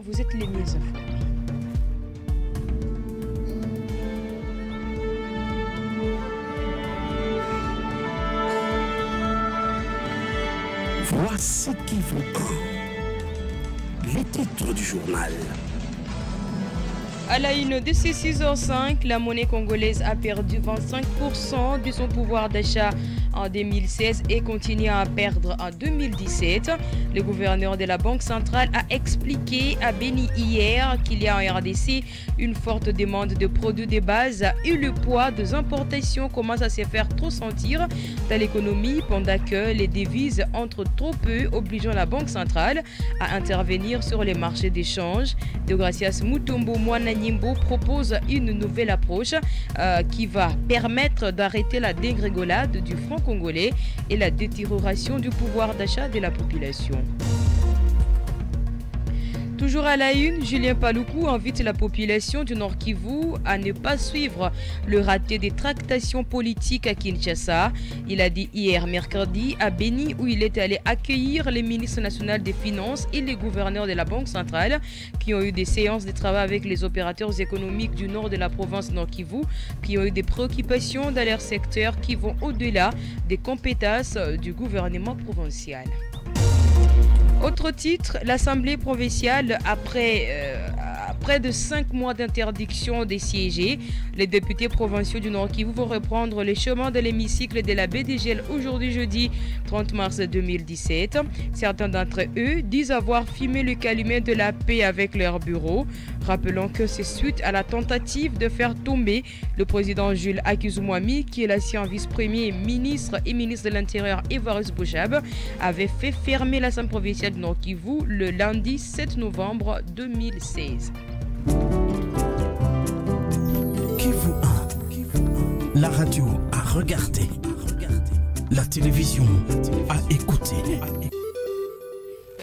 vous êtes les mieux informés. Voici qui vous prend. Les titres du journal. À la une de ces 6h05, la monnaie congolaise a perdu 25% de son pouvoir d'achat en 2016 et continue à perdre en 2017. Le gouverneur de la Banque centrale a expliqué à Beni hier qu'il y a en RDC une forte demande de produits de base et le poids des importations commence à se faire trop sentir dans l'économie pendant que les devises entrent trop peu, obligeant la Banque centrale à intervenir sur les marchés d'échange. Deogracias Mutombo Mwananyimbo propose une nouvelle approche qui va permettre d'arrêter la dégringolade du franc congolais et la détérioration du pouvoir d'achat de la population. Toujours à la une, Julien Paluku invite la population du Nord Kivu à ne pas suivre le raté des tractations politiques à Kinshasa. Il a dit hier mercredi à Beni où il est allé accueillir les ministres nationaux des Finances et les gouverneurs de la Banque centrale qui ont eu des séances de travail avec les opérateurs économiques du nord de la province Nord Kivu qui ont eu des préoccupations dans leur secteur qui vont au-delà des compétences du gouvernement provincial. Autre titre, l'Assemblée provinciale, après près de 5 mois d'interdiction des siéger, les députés provinciaux du Nord Kivu vont reprendre les chemins de l'hémicycle de la BDGL aujourd'hui jeudi 30 mars 2017. Certains d'entre eux disent avoir fumé le calumet de la paix avec leur bureau. Rappelons que c'est suite à la tentative de faire tomber le président Jules Akizumwami, qui est l'ancien vice-premier ministre et ministre de l'Intérieur Évariste Bouchab, avait fait fermer l'Assemblée provinciale du Nord Kivu le lundi 7 novembre 2016. Kivu 1, la radio à regarder, la télévision à écouter.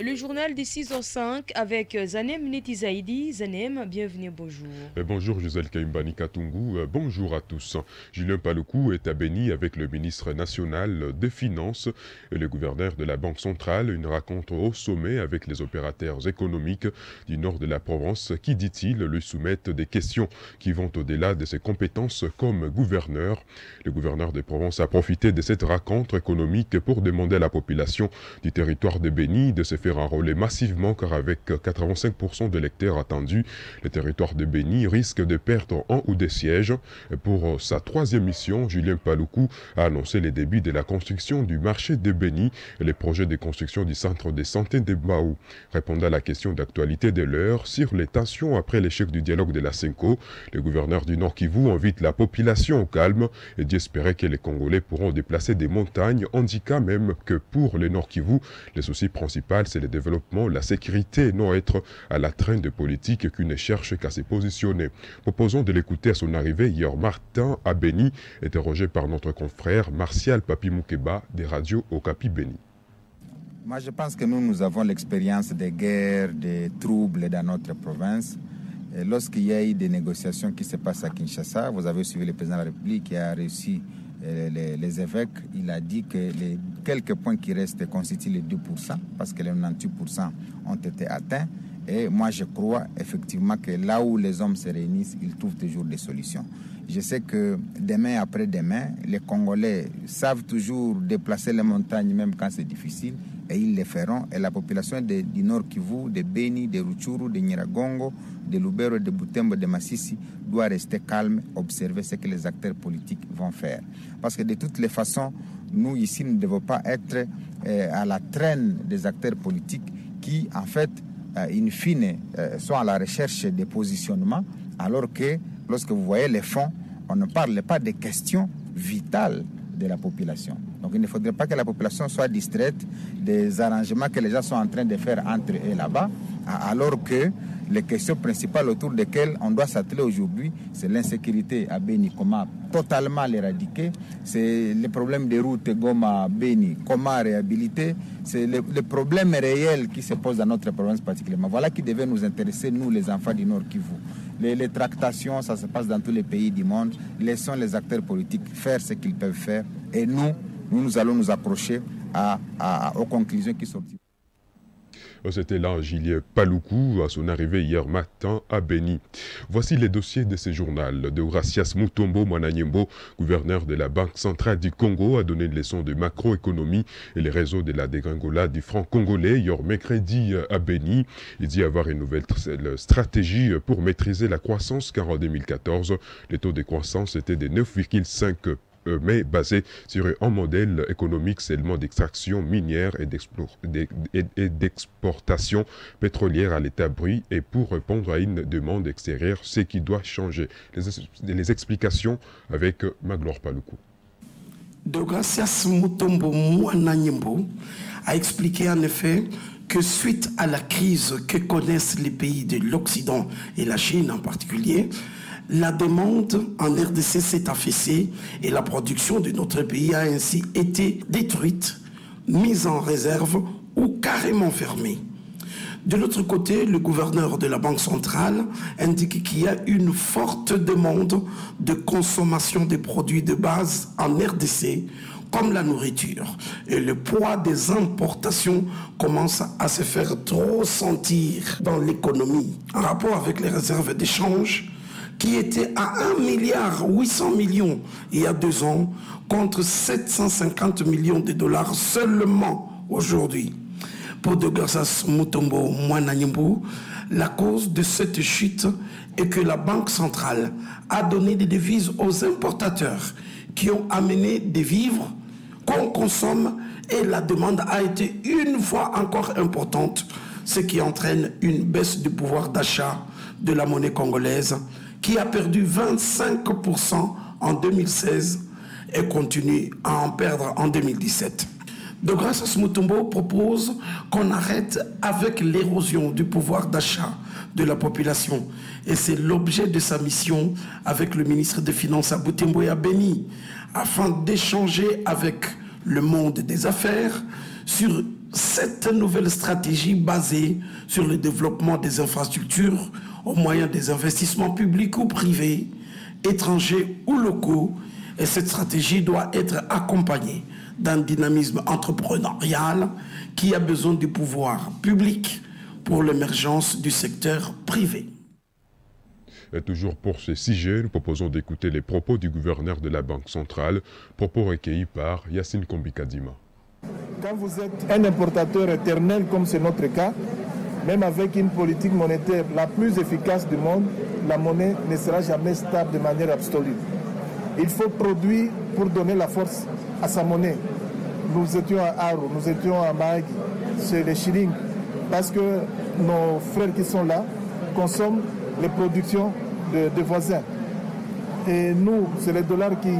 Le journal des 6h05 avec Zanem Netizaidi. Zanem, bienvenue, bonjour. Bonjour Gisèle Kaimbani Katungu, bonjour à tous. Julien Paluku est à Beni avec le ministre national des Finances et le gouverneur de la Banque centrale. Une rencontre au sommet avec les opérateurs économiques du nord de la province qui, dit-il, lui soumettent des questions qui vont au-delà de ses compétences comme gouverneur. Le gouverneur des provinces a profité de cette rencontre économique pour demander à la population du territoire de Beni de se faire enrôler massivement car avec 85% d'électeurs attendus, le territoire de Beni risque de perdre un ou des sièges. Pour sa troisième mission, Julien Paluku a annoncé les débuts de la construction du marché de Beni et les projets de construction du centre de santé de Baou. Répondant à la question d'actualité de l'heure sur les tensions après l'échec du dialogue de la Senko, le gouverneur du Nord Kivu invite la population au calme et dit espérer que les Congolais pourront déplacer des montagnes, indiquant même que pour le Nord Kivu, le souci principal c'est le développement, la sécurité, non être à la traîne de politique qui ne cherche qu'à se positionner. Proposons de l'écouter à son arrivée hier Martin à Beni, interrogé par notre confrère Martial Papi Moukeba des radios Okapi Beni. Moi, je pense que nous avons l'expérience des guerres, des troubles dans notre province. Lorsqu'il y a eu des négociations qui se passent à Kinshasa, vous avez suivi le président de la République qui a réussi les évêques. Il a dit que les quelques points qui restent constituent les 2%, parce que les 98% ont été atteints. Et moi, je crois effectivement que là où les hommes se réunissent, ils trouvent toujours des solutions. Je sais que demain après demain, les Congolais savent toujours déplacer les montagnes, même quand c'est difficile, et ils le feront. Et la population du Nord Kivu, de Beni, de Rutshuru, de Nyiragongo, de Lubero, de Butembo, de Massissi, doit rester calme, observer ce que les acteurs politiques vont faire. Parce que de toutes les façons, nous ici, nous ne devons pas être à la traîne des acteurs politiques qui, en fait, in fine, sont à la recherche des positionnements, alors que lorsque vous voyez les fonds, on ne parle pas des questions vitales de la population. Donc il ne faudrait pas que la population soit distraite des arrangements que les gens sont en train de faire entre eux là-bas, alors que les questions principales autour desquelles on doit s'atteler aujourd'hui, c'est l'insécurité à Beni, comment totalement l'éradiquer, c'est le problème des routes Goma-Beni, comment réhabiliter, c'est le problème réel qui se pose dans notre province particulièrement. Voilà qui devait nous intéresser, nous les enfants du Nord Kivu. Les tractations, ça se passe dans tous les pays du monde. Laissons les acteurs politiques faire ce qu'ils peuvent faire et nous allons nous accrocher aux conclusions qui sortent. C'était là Julien Paluku à son arrivée hier matin à Beni. Voici les dossiers de ce journal. Deogracias Mutombo Mwananyembo, gouverneur de la Banque centrale du Congo, a donné une leçon de macroéconomie et les réseaux de la dégringolade du franc congolais hier mercredi à Beni. Il dit avoir une nouvelle stratégie pour maîtriser la croissance car en 2014, le taux de croissance était de 9,5%. Mais basé sur un modèle économique seulement d'extraction minière et d'exportation pétrolière à l'état brut et pour répondre à une demande extérieure, ce qui doit changer. Les explications avec Maglore Paluku. Deogracias Mutombo Mwananyembo a expliqué en effet que suite à la crise que connaissent les pays de l'Occident et la Chine en particulier, la demande en RDC s'est affaissée et la production de notre pays a ainsi été détruite, mise en réserve ou carrément fermée. De l'autre côté, le gouverneur de la Banque centrale indique qu'il y a une forte demande de consommation des produits de base en RDC, comme la nourriture. Et le poids des importations commence à se faire trop sentir dans l'économie. En rapport avec les réserves d'échange, qui était à 1,8 milliard il y a 2 ans, contre 750 millions de dollars seulement aujourd'hui. Pour Deogracias Mutombo Mwananyembo, la cause de cette chute est que la Banque centrale a donné des devises aux importateurs qui ont amené des vivres qu'on consomme et la demande a été une fois encore importante, ce qui entraîne une baisse du pouvoir d'achat de la monnaie congolaise qui a perdu 25% en 2016 et continue à en perdre en 2017. Deogracias Mutombo propose qu'on arrête avec l'érosion du pouvoir d'achat de la population. Et c'est l'objet de sa mission avec le ministre des Finances à Butembo et à Beni, afin d'échanger avec le monde des affaires sur cette nouvelle stratégie basée sur le développement des infrastructures au moyen des investissements publics ou privés, étrangers ou locaux. Et cette stratégie doit être accompagnée d'un dynamisme entrepreneurial qui a besoin du pouvoir public pour l'émergence du secteur privé. Et toujours pour ce sujet, nous proposons d'écouter les propos du gouverneur de la Banque centrale, propos recueillis par Yacine Kombikadima. Quand vous êtes un importateur éternel, comme c'est notre cas, même avec une politique monétaire la plus efficace du monde, la monnaie ne sera jamais stable de manière absolue. Il faut produire pour donner la force à sa monnaie. Nous étions à Aro, nous étions à Mahagi, c'est les shillings, parce que nos frères qui sont là consomment les productions de voisins. Et nous, c'est le dollar qui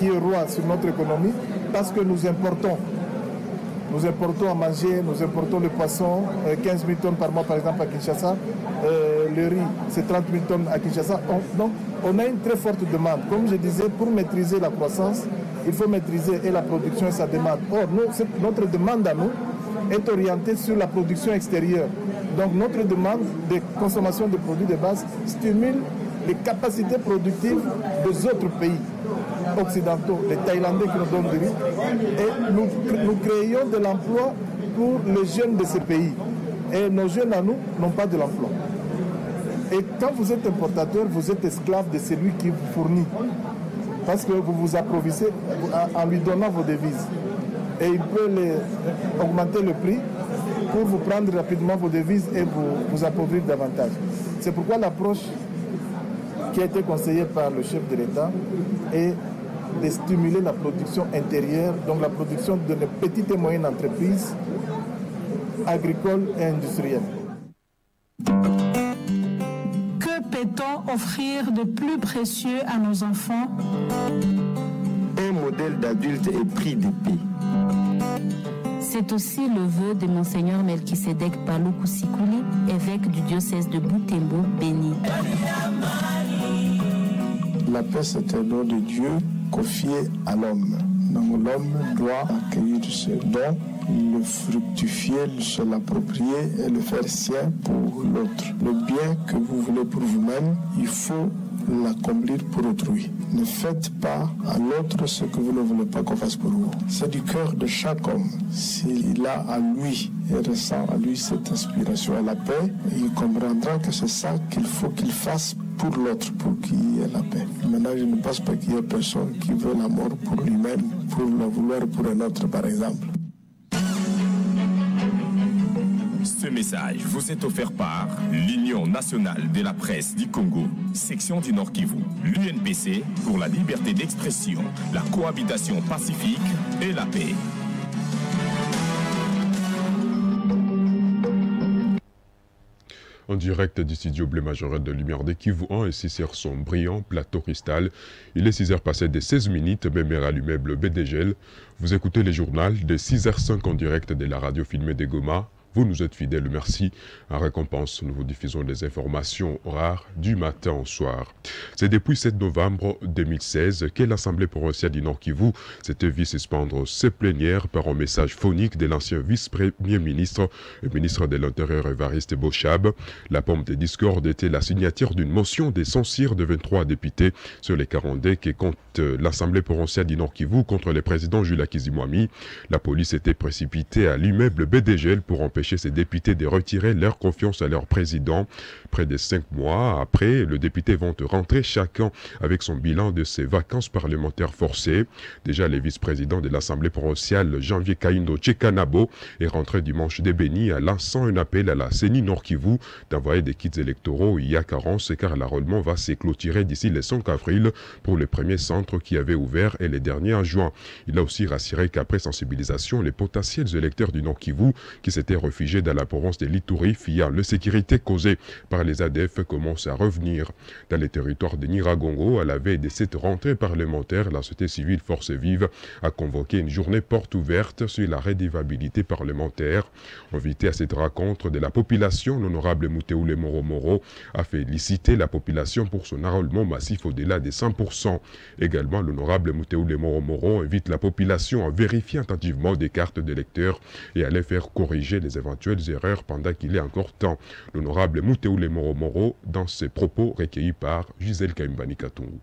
est roi sur notre économie, parce que nous importons. Nous importons à manger, nous importons le poisson, 15 000 tonnes par mois par exemple à Kinshasa. Le riz, c'est 30 000 tonnes à Kinshasa. Donc, on a une très forte demande. Comme je disais, pour maîtriser la croissance, il faut maîtriser et la production et sa demande. Or, notre demande à nous est orientée sur la production extérieure. Donc, notre demande de consommation de produits de base stimule les capacités productives des autres pays occidentaux, les Thaïlandais qui nous donnent du riz, et nous créons de l'emploi pour les jeunes de ces pays. Et nos jeunes à nous n'ont pas de l'emploi. Et quand vous êtes importateur, vous êtes esclave de celui qui vous fournit. Parce que vous vous approvisiez en lui donnant vos devises. Et il peut augmenter le prix pour vous prendre rapidement vos devises et vous appauvrir davantage. C'est pourquoi l'approche qui a été conseillée par le chef de l'État est de stimuler la production intérieure, donc la production de petites et moyennes entreprises agricoles et industrielles. Que peut-on offrir de plus précieux à nos enfants? Un modèle d'adulte épris d'épée. C'est aussi le vœu de Monseigneur Melchisedek Paluku Sikuli, évêque du diocèse de Butembo, Beni. La paix, c'est un don de Dieu confié à l'homme. Donc l'homme doit accueillir ce don, le fructifier, se l'approprier et le faire sien pour l'autre. Le bien que vous voulez pour vous-même, il faut l'accomplir pour autrui. Ne faites pas à l'autre ce que vous ne voulez pas qu'on fasse pour vous. C'est du cœur de chaque homme. S'il a à lui et ressent à lui cette inspiration à la paix, il comprendra que c'est ça qu'il faut qu'il fasse pour l'autre, pour qu'il y ait la paix. Maintenant, je ne pense pas qu'il y ait personne qui veut la mort pour lui-même, pour la vouloir pour un autre, par exemple. Ce message vous est offert par l'Union nationale de la presse du Congo, section du Nord Kivu, l'UNPC pour la liberté d'expression, la cohabitation pacifique et la paix. En direct du studio bleu majorette de Lumière de Kivu 1 et 6 sur son brillant plateau cristal. Il est 6h passé de 16 minutes, même à l'immeuble BDGL. Vous écoutez les journaux de 6h05 en direct de la radio filmée de Goma. Vous nous êtes fidèles, merci. En récompense, nous vous diffusons des informations rares du matin au soir. C'est depuis 7 novembre 2016 que l'Assemblée provinciale du Nord Kivu s'était vue suspendre ses plénières par un message phonique de l'ancien vice-premier ministre et ministre de l'Intérieur Évariste Bochab. La pomme des discordes était la signature d'une motion de censure de 23 députés sur les 42 qui comptent l'Assemblée provinciale du Nord Kivu contre le président Jules Kizimwami. La police était précipitée à l'immeuble BDGL pour empêcher ces députés de retirer leur confiance à leur président. Près de 5 mois après, les députés vont rentrer chacun avec son bilan de ses vacances parlementaires forcées. Déjà, le vice-président de l'Assemblée provinciale, Janvier Kaindo Tchekanabo, est rentré dimanche de Béni en lançant un appel à la CENI Nord Kivu d'envoyer des kits électoraux il y a carence car l'enrôlement va s'éclôturer d'ici le 5 avril pour le premier centre qui avait ouvert et le dernier en juin. Il a aussi rassuré qu'après sensibilisation, les potentiels électeurs du Nord Kivu qui s'étaient réfugiés dans la province de l'Ituri, fiant l'insécurité causée par les ADF, commencent à revenir. Dans les territoires de Nyiragongo, à la veille de cette rentrée parlementaire, la société civile Force Vive a convoqué une journée porte ouverte sur la redevabilité parlementaire. Invité à cette rencontre de la population, l'honorable Muteoule Moro a félicité la population pour son enrôlement massif au-delà des 100%. Également, l'honorable Muteoule Moro invite la population à vérifier attentivement des cartes d'électeurs et à les faire corriger les éventuelles erreurs pendant qu'il est encore temps. L'honorable Muteoule Moro dans ses propos recueillis par Gisèle Kaimbani Katungu.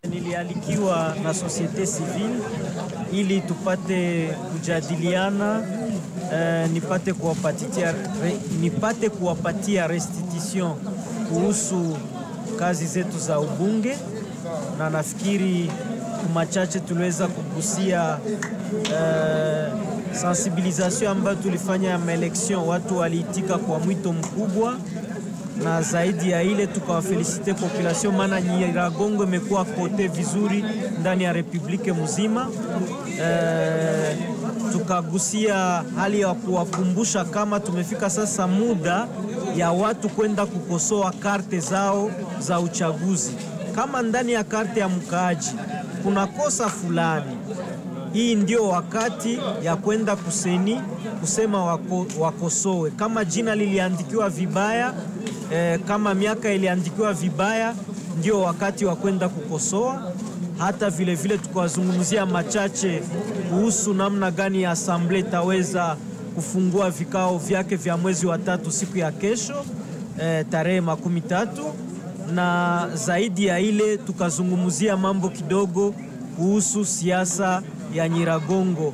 Nilialikiwa na societe civile ili tupate kujadiliana, nipate kuwapatia restitution kuhusu kazi zetu za ubunge, na nafikiri kumachache tuliweza kugusia sensibilisation ambayo tulifanya ya maelection. Watu waliitika kwa mwito mkubwa, na zaidi ya ile tukawafelicite population, maana Nyiragongo imekuwa kote vizuri ndani ya republike mzima. Tukagusia hali ya kuwakumbusha kama tumefika sasa muda ya watu kwenda kukosoa karte zao za uchaguzi. Kama ndani ya karte ya mkaaji kuna kosa fulani, hii ndio wakati ya kwenda kuseni kusema wakosoe. Kama jina liliandikiwa vibaya, kama miaka iliandikiwa vibaya, ndio wakati wa kwenda kukosoa. Hata vile vile tukawazungumzia machache kuhusu namna gani ya Assemblée taweza kufungua vikao vyake vya mwezi wa 3 siku ya kesho, tarehe 13, na zaidi ya ile tukazungumzia mambo kidogo kuhusu siasa ya Nyiragongo.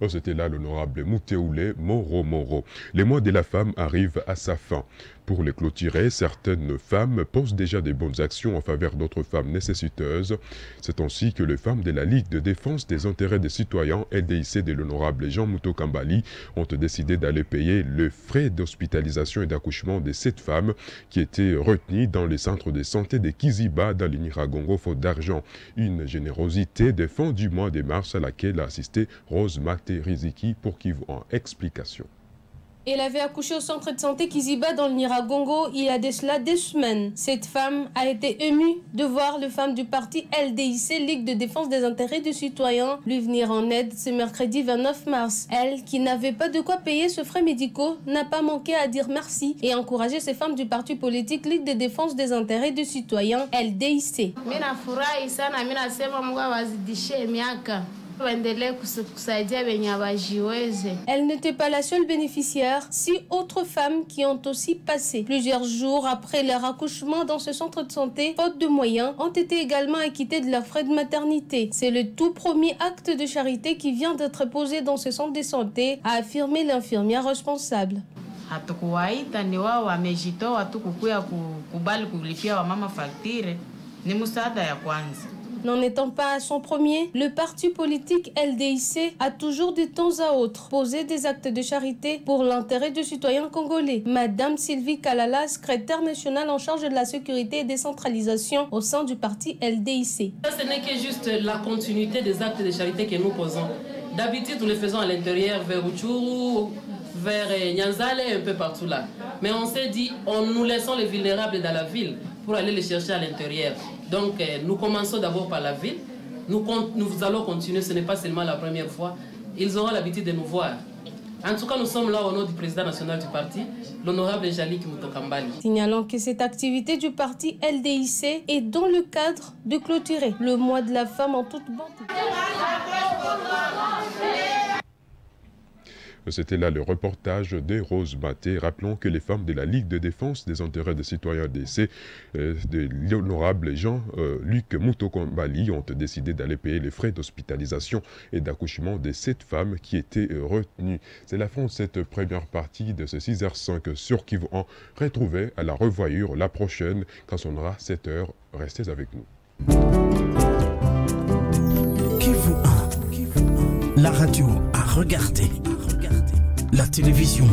Oh, c'était là l'honorable Muteoule Moro. Les mois de la femme arrivent à sa fin. Pour les clôturer, certaines femmes posent déjà des bonnes actions en faveur d'autres femmes nécessiteuses. C'est ainsi que les femmes de la Ligue de défense des intérêts des citoyens, LDIC de l'honorable Jean Mouto Kambali, ont décidé d'aller payer le frais d'hospitalisation et d'accouchement de 7 femmes qui étaient retenues dans les centres de santé de Kiziba dans le Nyiragongo faute d'argent. Une générosité de fin du mois de mars à laquelle a assisté Rose Maté Riziki pour qui vous en explication. Elle avait accouché au centre de santé Kiziba dans le Nyiragongo il y a de cela 2 semaines. Cette femme a été émue de voir les femmes du parti LDIC, Ligue de défense des intérêts des citoyens, lui venir en aide ce mercredi 29 mars. Elle, qui n'avait pas de quoi payer ses frais médicaux, n'a pas manqué à dire merci et encourager ces femmes du parti politique Ligue de défense des intérêts des citoyens, LDIC. Elle n'était pas la seule bénéficiaire, 6 autres femmes qui ont aussi passé plusieurs jours après leur accouchement dans ce centre de santé, faute de moyens, ont été également acquittées de leurs frais de maternité. C'est le tout premier acte de charité qui vient d'être posé dans ce centre de santé, a affirmé l'infirmière responsable. Hatukuwaita ni wao wamejitoa tu kukuya kukubali kulipia wamama faktire ni msaada ya kwanza. N'en étant pas à son premier, le parti politique LDIC a toujours de temps à autre posé des actes de charité pour l'intérêt des citoyens congolais. Madame Sylvie Kalala, secrétaire nationale en charge de la sécurité et décentralisation au sein du parti LDIC. Ce n'est que juste la continuité des actes de charité que nous posons. D'habitude, nous les faisons à l'intérieur, vers Uchuru, vers Nyanzale, un peu partout là. Mais on s'est dit, nous laissons les vulnérables dans la ville pour aller les chercher à l'intérieur. Donc nous commençons d'abord par la ville. Nous allons continuer, ce n'est pas seulement la première fois. Ils auront l'habitude de nous voir. En tout cas, nous sommes là au nom du président national du parti, l'honorable Jalik Mutokambali. Signalant que cette activité du parti LDIC est dans le cadre de clôturer le mois de la femme en toute bonté. C'était là le reportage des Roses Maté. Rappelons que les femmes de la Ligue de défense des intérêts des citoyens DC, de l'honorable Jean-Luc Mutokambali, ont décidé d'aller payer les frais d'hospitalisation et d'accouchement de 7 femmes qui étaient retenues. C'est la fin de cette première partie de ce 6h05 sur Kivu 1. Retrouvez à la revoyure la prochaine quand on aura 7h. Restez avec nous. Kivu 1, la radio à regarder. La télévision